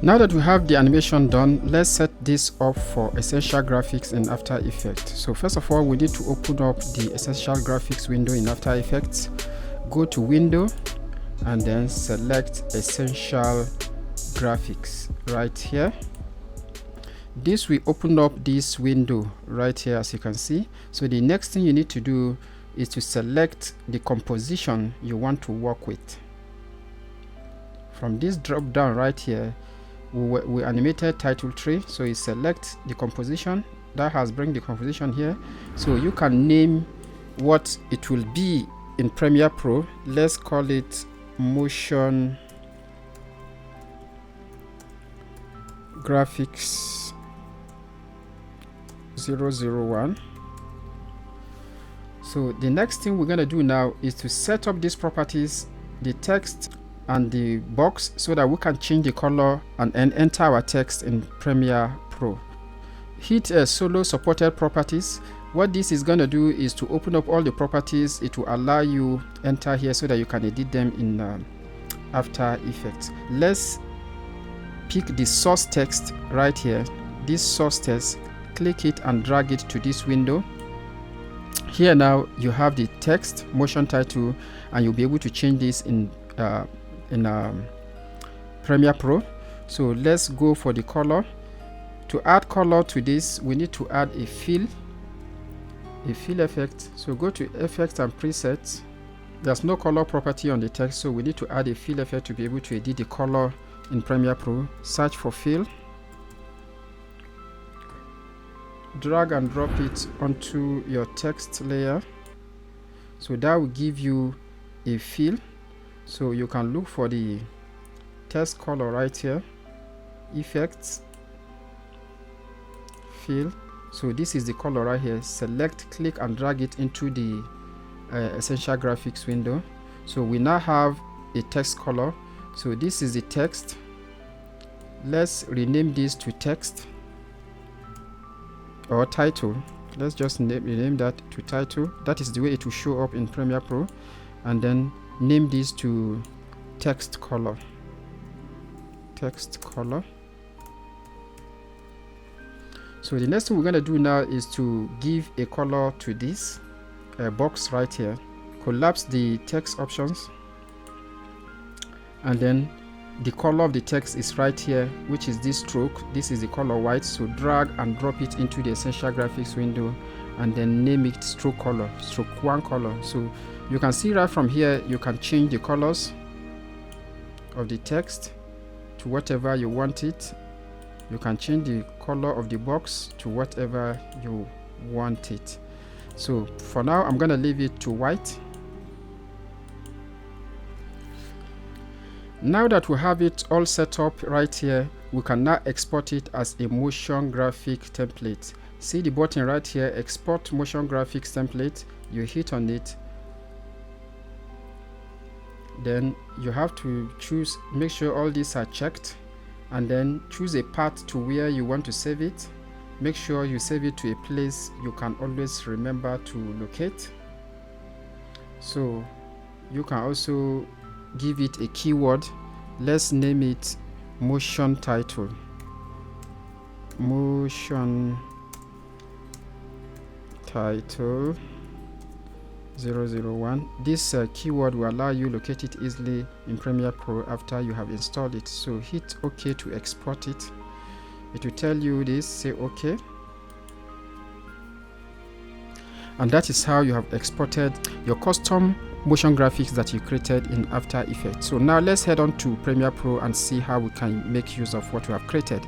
Now that we have the animation done, let's set this up for Essential Graphics in After Effects. So first of all, we need to open up the Essential Graphics window in After Effects. Go to Window and then select Essential Graphics right here. This will open up this window right here, as you can see. So the next thing you need to do is to select the composition you want to work with. From this drop down right here, we animated title tree, so you select the composition that has bring the composition here, so you can name what it will be in Premiere Pro. Let's call it Motion Graphics 001. So the next thing we're going to do now is to set up these properties, the text and the box, so that we can change the color and enter our text in Premiere Pro. Hit solo supported properties. What this is going to do is to open up all the properties. It will allow you enter here so that you can edit them in After Effects. Let's pick the source text right here. This source text, click it and drag it to this window. Here now you have the text, motion title, and you'll be able to change this in Premiere Pro. So let's go for the color. To add color to this, we need to add a fill effect. So go to Effects and Presets. There's no color property on the text, so we need to add a fill effect to be able to edit the color in Premiere Pro. Search for fill, drag and drop it onto your text layer, so that will give you a fill. So you can look for the text color right here, Effects, Fill. So this is the color right here. Select, click and drag it into the Essential Graphics window. So we now have a text color. So this is the text. Let's rename this to text or title. Let's just rename that to title. That is the way it will show up in Premiere Pro. And then name this to text color. So the next thing we're going to do now is to give a color to this box right here. Collapse the text options, and then the color of the text is right here, which is this stroke. This is the color white. So drag and drop it into the Essential Graphics window and then name it stroke color, stroke 1 color. So you can see right from here, you can change the colors of the text to whatever you want it. You can change the color of the box to whatever you want it. So for now, I'm going to leave it to white. Now that we have it all set up right here, we can now export it as a motion graphic template. See the button right here, Export Motion Graphics Template. You hit on it. Then you have to choose, make sure all these are checked, and then choose a path to where you want to save it. Make sure you save it to a place you can always remember to locate. So you can also give it a keyword. Let's name it motion title. Motion title 001. This keyword will allow you locate it easily in Premiere Pro after you have installed it. So hit OK to export it. It will tell you this, say OK. And that is how you have exported your custom motion graphics that you created in After Effects. So now let's head on to Premiere Pro and see how we can make use of what we have created.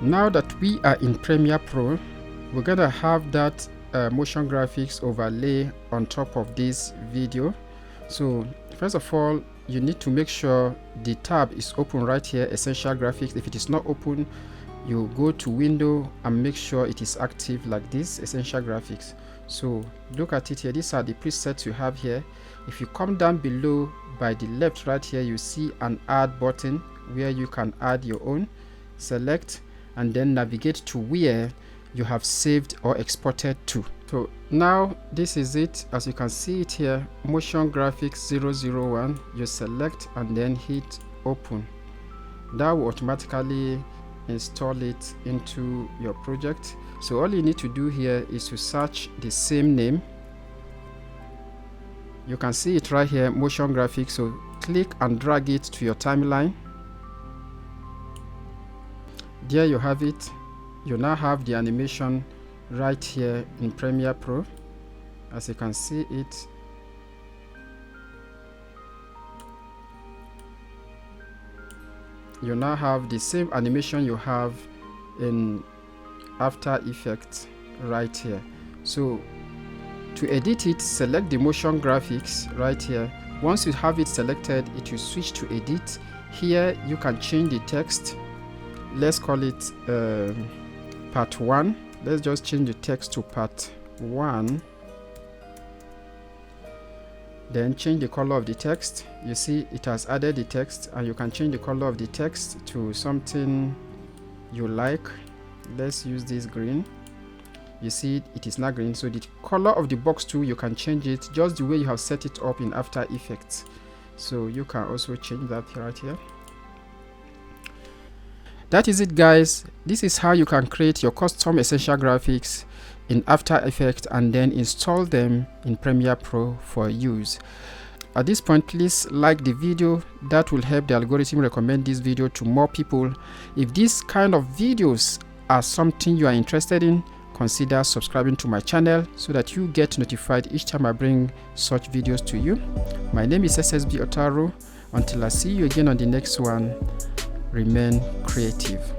Now that we are in Premiere Pro, we're gonna have that motion graphics overlay on top of this video. So first of all, you need to make sure the tab is open right here, Essential Graphics. If it is not open, you go to Window and make sure it is active like this, Essential Graphics. So look at it here. These are the presets you have here. If you come down below by the left right here, you see an add button where you can add your own. Select and then navigate to where you have saved or exported to. So now this is it. As you can see it here, Motion Graphics 001. You select and then hit open. that will automatically install it into your project. So all you need to do here is to search the same name. You can see it right here, motion graphics. So click and drag it to your timeline. There you have it. You now have the animation right here in Premiere Pro. As you can see it, you now have the same animation you have in After Effects right here. So to edit it, select the motion graphics right here. Once you have it selected, it will switch to edit. Here you can change the text. Let's call it part 1. Let's just change the text to part 1. Then change the color of the text. You see it has added the text, and you can change the color of the text to something you like. Let's use this green. You see it is not green. So the color of the box too, you can change it just the way you have set it up in After Effects. So you can also change that right here. That is it, guys. This is how you can create your custom essential graphics in After Effects and then install them in Premiere Pro for use. At this point, please like the video. That will help the algorithm recommend this video to more people. If these kind of videos are something you are interested in, consider subscribing to my channel so that you get notified each time I bring such videos to you. My name is SSB Otaru. Until I see you again on the next one, remain creative.